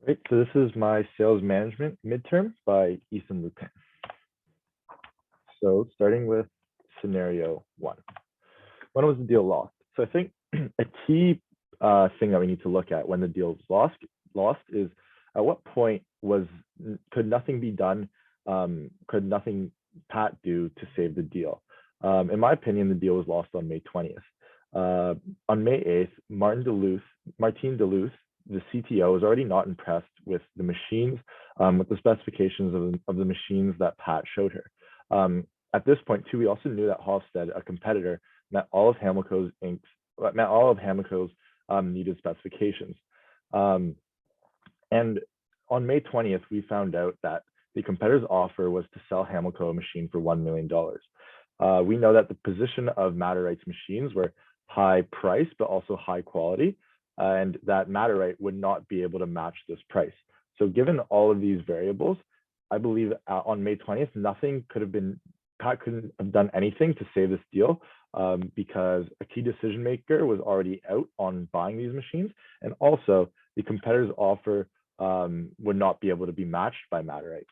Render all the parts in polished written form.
Right, so this is my sales management midterm by Ethan Luepann. So starting with scenario one. When was the deal lost? So I think a key thing that we need to look at when the deal is lost is at what point could nothing be done? Could nothing Pat do to save the deal? In my opinion, the deal was lost on May 20th. On May 8th, Martin Duluth, the CTO, was already not impressed with the machines, with the specifications of the machines that Pat showed her. At this point, too, we also knew that Hofstede, a competitor, met all of Hamilco's needed specifications. And on May 20th, we found out that the competitor's offer was to sell Hamilco a machine for $1 million. We know that the position of Matter-Right's machines were high price, but also high quality, and that Matter-Right would not be able to match this price. So given all of these variables, I believe on May 20th, Pat couldn't have done anything to save this deal because a key decision maker was already out on buying these machines. And also the competitor's offer would not be able to be matched by Matter-Right.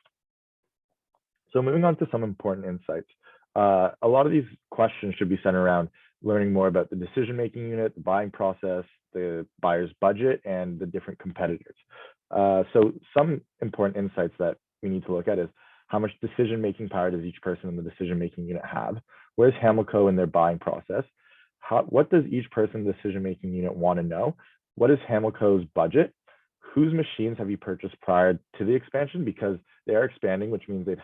So moving on to some important insights. A lot of these questions should be centered around learning more about the decision-making unit, the buying process, the buyer's budget, and the different competitors. So some important insights that we need to look at is how much decision-making power does each person in the decision-making unit have? Where's Hamilco in their buying process? What does each person in the decision-making unit want to know? What is Hamilco's budget? Whose machines have you purchased prior to the expansion? Because they are expanding, which means they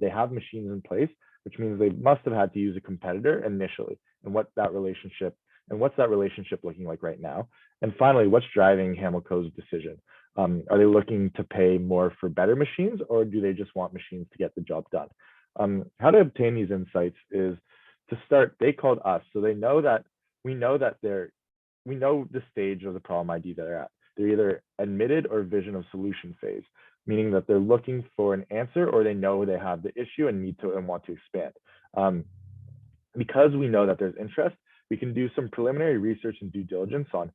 have machines in place, which means they must have had to use a competitor initially. And what's that relationship looking like right now? And finally, what's driving Hamilco's decision? Are they looking to pay more for better machines, or do they just want machines to get the job done? How to obtain these insights is to start. They called us, so we know the stage of the problem ID that they're at. They're either admitted or vision of solution phase, meaning that they're looking for an answer, or they know they have the issue and want to expand. Because we know that there's interest, we can do some preliminary research and due diligence on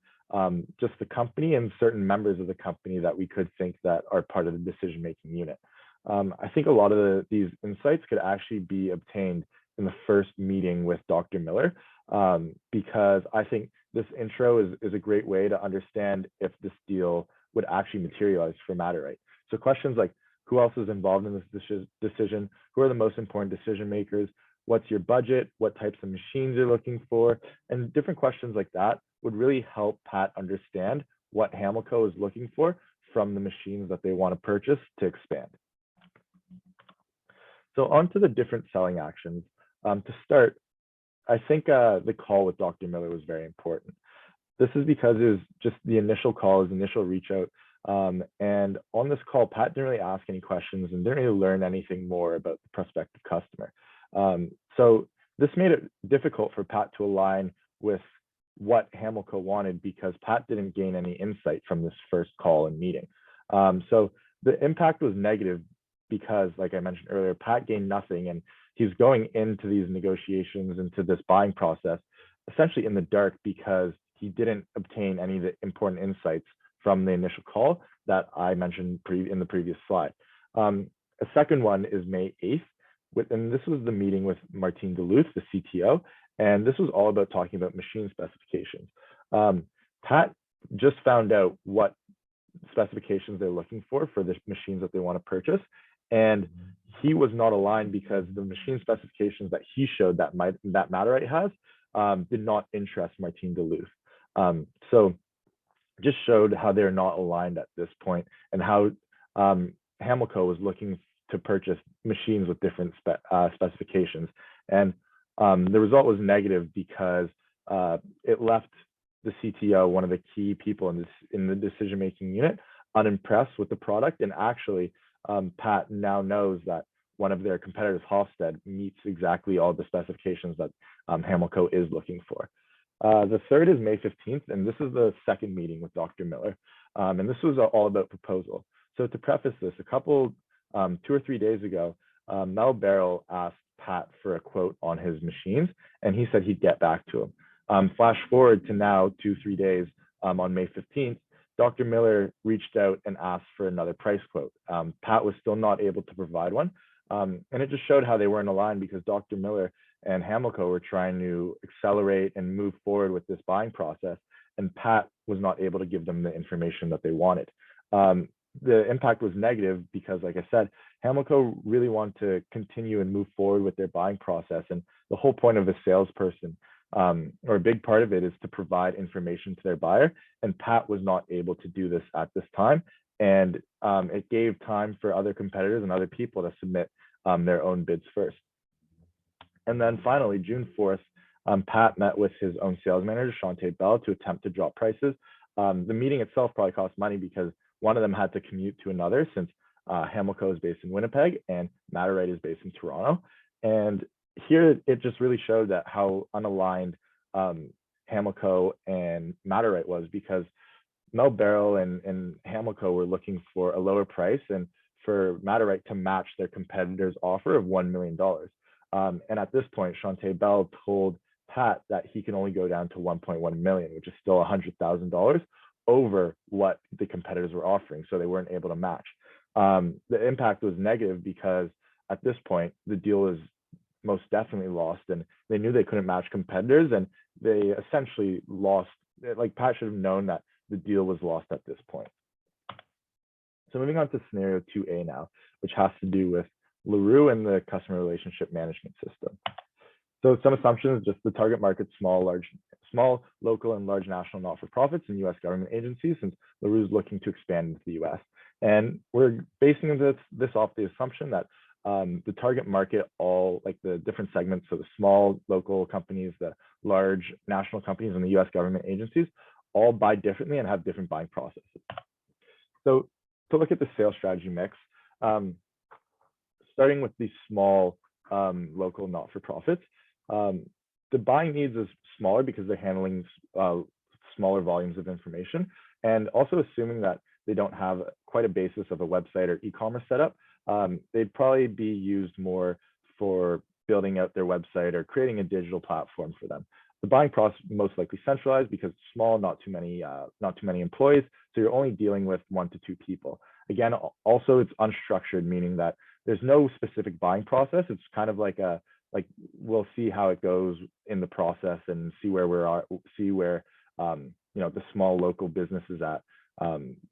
just the company and certain members of the company that we could think that are part of the decision-making unit. I think a lot of these insights could actually be obtained in the first meeting with Dr. Miller, because I think this intro is a great way to understand if this deal would actually materialize for Matter-Right. So questions like, who else is involved in this decision? Who are the most important decision makers? What's your budget? What types of machines you're looking for? And different questions like that would really help Pat understand what Hamilco is looking for from the machines that they want to purchase to expand. So on to the different selling actions. To start, I think the call with Dr. Miller was very important. This is because it was just the initial call, his initial reach out. And on this call, Pat didn't really ask any questions and didn't really learn anything more about the prospective customer. So this made it difficult for Pat to align with what Hamilco wanted because Pat didn't gain any insight from this first call and meeting. So the impact was negative because, like I mentioned earlier, Pat gained nothing, and he's going into these negotiations, into this buying process, essentially in the dark because he didn't obtain any of the important insights from the initial call that I mentioned in the previous slide. A second one is May 8th, and this was the meeting with Martin Duluth, the CTO, and this was all about talking about machine specifications. Pat just found out what specifications they're looking for the machines that they want to purchase, and he was not aligned because the machine specifications that he showed that Matter-Right has did not interest Martin Duluth. So just showed how they're not aligned at this point and how Hamilco was looking to purchase machines with different specifications. And the result was negative because it left the CTO, one of the key people in the decision-making unit, unimpressed with the product. And actually, Pat now knows that one of their competitors, Hofstede, meets exactly all the specifications that Hamilco is looking for. The third is May 15th, and this is the second meeting with Dr. Miller. And this was all about proposal. So to preface this, a couple, 2 or 3 days ago, Mel Barrel asked Pat for a quote on his machines, and he said he'd get back to him. Flash forward to now, 2-3 days on May 15th, Dr. Miller reached out and asked for another price quote. Pat was still not able to provide one. And it just showed how they weren't aligned, because Dr. Miller and Hamilco were trying to accelerate and move forward with this buying process, and Pat was not able to give them the information that they wanted. The impact was negative because, like I said, Hamilco really wanted to continue and move forward with their buying process. And the whole point of a salesperson, or a big part of it, is to provide information to their buyer. And Pat was not able to do this at this time. And it gave time for other competitors and other people to submit their own bids first. And then finally, June 4th, Pat met with his own sales manager, Shante Bell, to attempt to drop prices. The meeting itself probably cost money because one of them had to commute to another, since Hamilco is based in Winnipeg and Matter-Right is based in Toronto. And here it just really showed that how unaligned Hamilco and Matter-Right was, because Mel Barrel and Hamilco were looking for a lower price and for Matter-Right to match their competitor's offer of $1 million. And at this point, Shante Bell told Pat that he can only go down to 1.1 million, which is still $100,000 over what the competitors were offering. So they weren't able to match. The impact was negative because at this point, the deal was most definitely lost, and they knew they couldn't match competitors, and they essentially lost. Like, Pat should have known that the deal was lost at this point. So moving on to scenario 2A now, which has to do with LaRue and the customer relationship management system. So some assumptions: just the target market, small, local, and large national not-for-profits and U.S. government agencies, since LaRue is looking to expand into the U.S. And we're basing this off the assumption that the target market, all like the different segments, so the small local companies, the large national companies, and the U.S. government agencies, all buy differently and have different buying processes. So to look at the sales strategy mix, starting with the small local not-for-profits, the buying needs is smaller because they're handling smaller volumes of information, and also assuming that they don't have quite a basis of a website or e-commerce setup, they'd probably be used more for building out their website or creating a digital platform for them. The buying process most likely centralized because it's small, not too many employees, so you're only dealing with 1 to 2 people. Again, also it's unstructured, meaning that there's no specific buying process. It's kind of like we'll see how it goes in the process and see where the small local business is at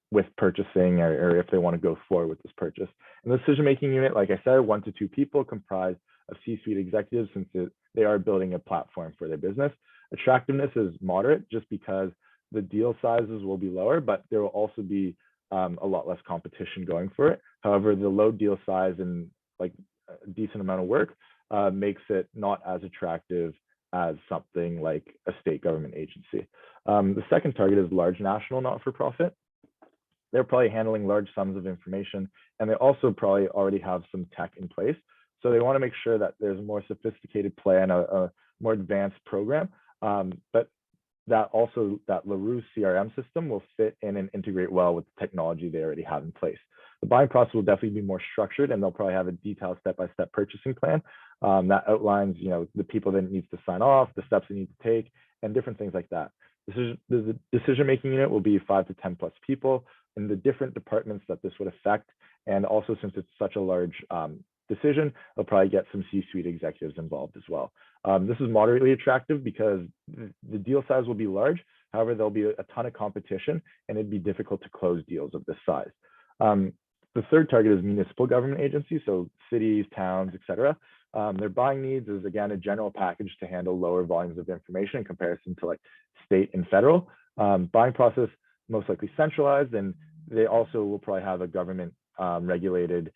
with purchasing, or if they want to go forward with this purchase. And the decision-making unit, like I said, 1 to 2 people, comprised of C-suite executives, since they are building a platform for their business. Attractiveness is moderate just because the deal sizes will be lower, but there will also be a lot less competition going for it. However, the low deal size and like a decent amount of work makes it not as attractive as something like a state government agency. The second target is large national not-for-profit. They're probably handling large sums of information, and they also probably already have some tech in place. So they want to make sure that there's a more sophisticated plan, a more advanced program, but that LaRue CRM system will fit in and integrate well with the technology they already have in place. The buying process will definitely be more structured, and they'll probably have a detailed step-by-step purchasing plan that outlines, the people that it needs to sign off, the steps they need to take, and different things like that. The decision-making unit will be 5 to 10 plus people in the different departments that this would affect. And also, since it's such a large decision, they'll probably get some C-suite executives involved as well. This is moderately attractive because the deal size will be large. However, there'll be a ton of competition, and it'd be difficult to close deals of this size. The third target is municipal government agencies, so cities, towns, etc. Their buying needs is, again, a general package to handle lower volumes of information in comparison to like state and federal. Buying process most likely centralized, and they also will probably have a government regulated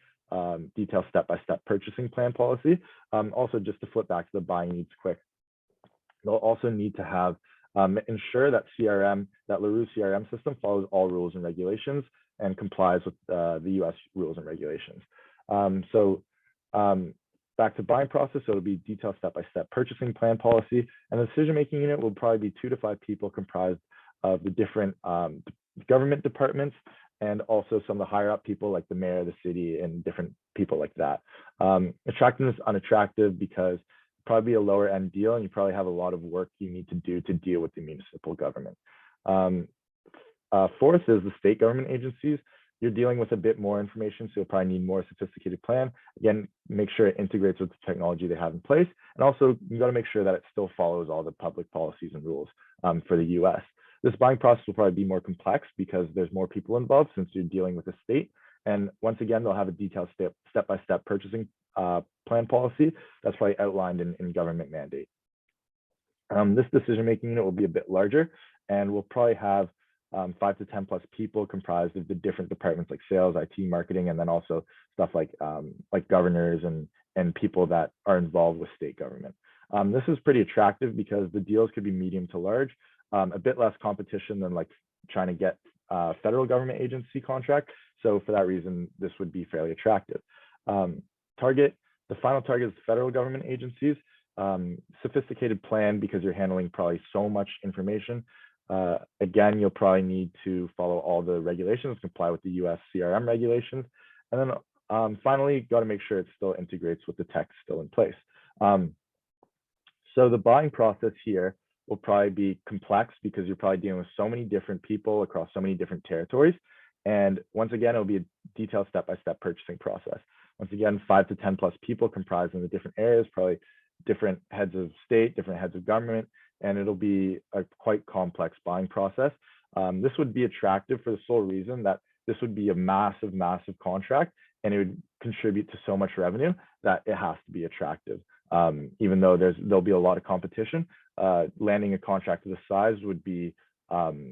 detailed step-by-step purchasing plan policy. Also, just to flip back to the buying needs quick, they'll also need to have ensure that LaRue CRM system follows all rules and regulations and complies with the U.S. rules and regulations. Back to buying process, so it'll be detailed step-by-step purchasing plan policy, and the decision-making unit will probably be 2 to 5 people comprised of the different government departments, and also some of the higher up people like the mayor of the city and different people like that. Attractiveness, unattractive, because probably a lower end deal, and you probably have a lot of work you need to do to deal with the municipal government. Fourth is the state government agencies. You're dealing with a bit more information, so you'll probably need more sophisticated plan. Again, make sure it integrates with the technology they have in place. And also, you got to make sure that it still follows all the public policies and rules for the US. This buying process will probably be more complex because there's more people involved since you're dealing with a state. And once again, they'll have a detailed step-by-step purchasing plan policy that's probably outlined in government mandate. This decision-making unit will be a bit larger, and we'll probably have 5 to 10 plus people comprised of the different departments like sales, IT, marketing, and then also stuff like governors and people that are involved with state government. This is pretty attractive because the deals could be medium to large, a bit less competition than like trying to get federal government agency contract. So for that reason, this would be fairly attractive. The final target is federal government agencies. Sophisticated plan because you're handling probably so much information. Again, you'll probably need to follow all the regulations, comply with the US CRM regulations. And then finally, got to make sure it still integrates with the tech still in place. So the buying process here will probably be complex because you're probably dealing with so many different people across so many different territories. And once again, it'll be a detailed step-by-step purchasing process. Once again, 5 to 10 plus people comprised in the different areas, probably different heads of state, different heads of government, and it'll be a quite complex buying process. This would be attractive for the sole reason that this would be a massive, massive contract, and it would contribute to so much revenue that it has to be attractive. Even though there'll be a lot of competition, landing a contract of this size would be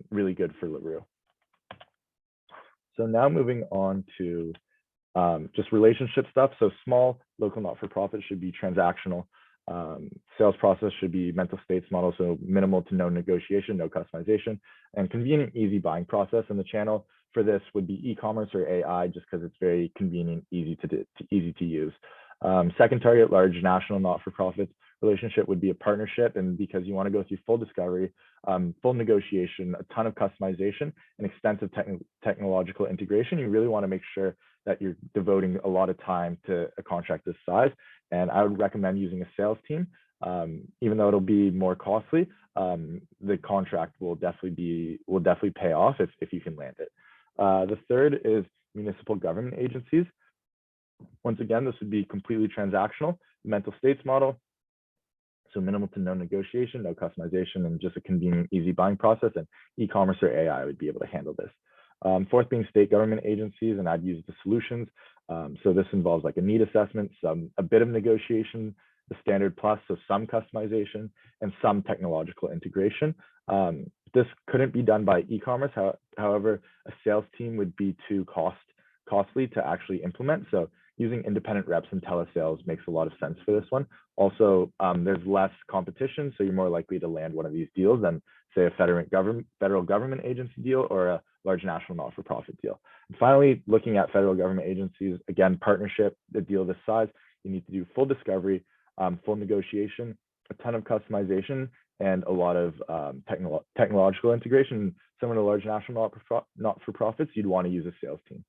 really good for LaRue. So now moving on to just relationship stuff. So small local not-for-profit should be transactional. Sales process should be mental states model, so minimal to no negotiation, no customization, and convenient, easy buying process. And the channel for this would be e-commerce or AI, just because it's very convenient, easy to use. Second target, large national not-for-profits. Relationship would be a partnership, and because you want to go through full discovery, full negotiation, a ton of customization, and extensive technological integration, you really want to make sure that you're devoting a lot of time to a contract this size. And I would recommend using a sales team, even though it'll be more costly. The contract will definitely pay off if you can land it. The third is municipal government agencies. Once again, this would be completely transactional, mental states model. So minimal to no negotiation, no customization, and just a convenient, easy buying process. And e-commerce or AI would be able to handle this. Fourth being state government agencies, and I'd use the solutions. So this involves like a need assessment, a bit of negotiation, the standard plus, so some customization, and some technological integration. This couldn't be done by e-commerce. However, a sales team would be too costly to actually implement. So using independent reps and telesales makes a lot of sense for this one. Also, there's less competition, so you're more likely to land one of these deals than, say, a federal government agency deal or a large national not-for-profit deal. And finally, looking at federal government agencies, again, partnership, the deal this size, you need to do full discovery, full negotiation, a ton of customization, and a lot of technological integration. Similar to large national not-for-profits, you'd want to use a sales team.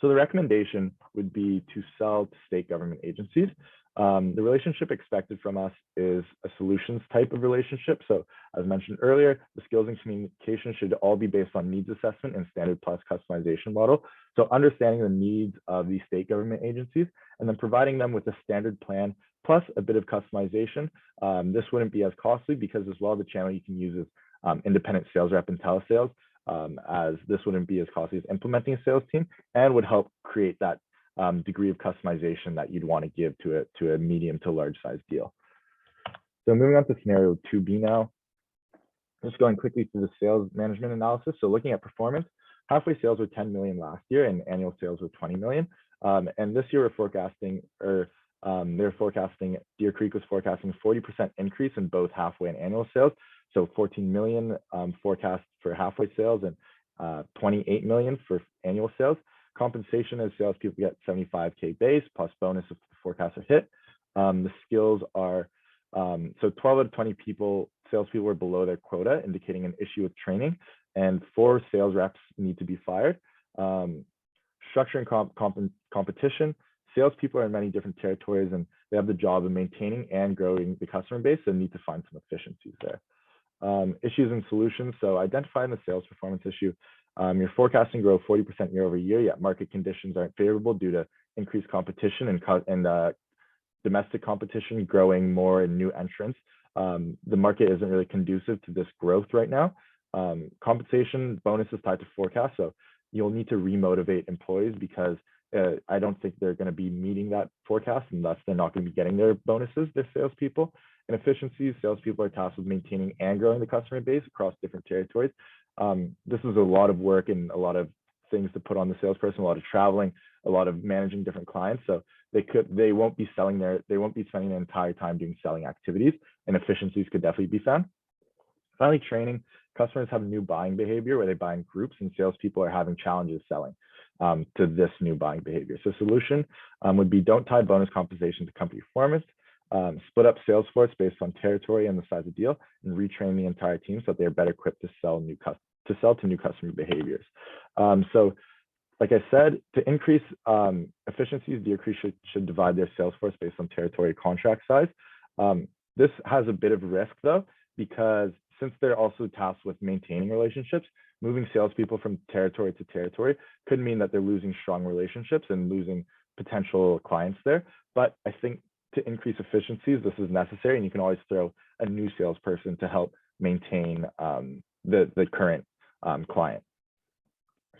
So the recommendation would be to sell to state government agencies. The relationship expected from us is a solutions type of relationship. So as mentioned earlier, the skills and communication should all be based on needs assessment and standard plus customization model. So understanding the needs of these state government agencies and then providing them with a standard plan plus a bit of customization. This wouldn't be as costly because as well, the channel you can use is independent sales rep and telesales, as this wouldn't be as costly as implementing a sales team and would help create that degree of customization that you'd want to give to a medium to large size deal. So moving on to scenario 2B now, just going quickly through the sales management analysis. So looking at performance, halfway sales were 10 million last year and annual sales were 20 million. And this year we're forecasting, Deer Creek was forecasting a 40% increase in both halfway and annual sales. So 14 million forecast for halfway sales and 28 million for annual sales. Compensation as salespeople get 75K base plus bonus if the forecasts are hit. The skills are, so 12 out of 20 salespeople were below their quota, indicating an issue with training, and 4 sales reps need to be fired. Structure and competition. Salespeople are in many different territories and they have the job of maintaining and growing the customer base and need to find some efficiencies there. Issues and solutions. So identifying the sales performance issue. You're forecasting growth 40% year over year, yet market conditions aren't favorable due to increased competition and domestic competition growing more and new entrants. The market isn't really conducive to this growth right now. Compensation bonus is tied to forecast, so you'll need to remotivate employees because I don't think they're going to be meeting that forecast, and thus they're not going to be getting their bonuses, their salespeople. And efficiencies, salespeople are tasked with maintaining and growing the customer base across different territories. This is a lot of work and a lot of things to put on the salesperson, a lot of traveling, a lot of managing different clients. So they won't be spending their entire time doing selling activities, and efficiencies could definitely be found. Finally, training. Customers have new buying behavior where they buy in groups, and salespeople are having challenges selling to this new buying behavior. So solution would be don't tie bonus compensation to company performance, split up sales force based on territory and the size of deal, and retrain the entire team so that they're better equipped to sell to new customer behaviors. So like I said, to increase efficiencies, DRC should divide their sales force based on territory contract size. This has a bit of risk though, because since they're also tasked with maintaining relationships, moving salespeople from territory to territory could mean that they're losing strong relationships and losing potential clients there. But I think to increase efficiencies, this is necessary, and you can always throw a new salesperson to help maintain the current client.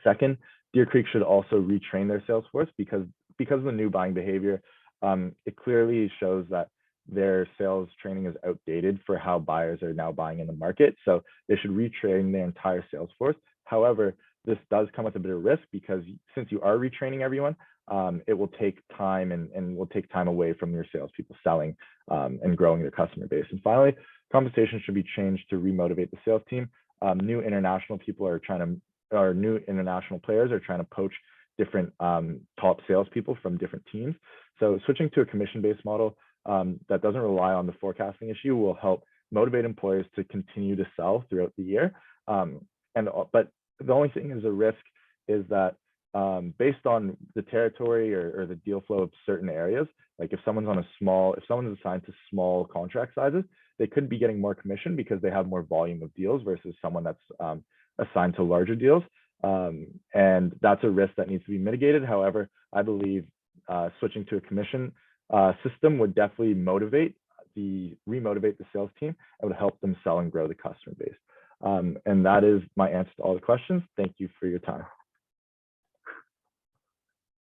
Second, Deer Creek should also retrain their sales force because of the new buying behavior. It clearly shows that their sales training is outdated for how buyers are now buying in the market. So they should retrain their entire sales force. However, this does come with a bit of risk because since you are retraining everyone, it will take time and will take time away from your salespeople selling and growing their customer base. And finally, compensation should be changed to remotivate the sales team. New international players are trying to poach different top salespeople from different teams. So switching to a commission-based model that doesn't rely on the forecasting issue will help motivate employers to continue to sell throughout the year. But the only thing is a risk is that based on the territory or the deal flow of certain areas, like if someone's assigned to small contract sizes, they could be getting more commission because they have more volume of deals versus someone that's assigned to larger deals. And that's a risk that needs to be mitigated. However, I believe switching to a commission system would definitely remotivate the sales team and would help them sell and grow the customer base. And that is my answer to all the questions. Thank you for your time.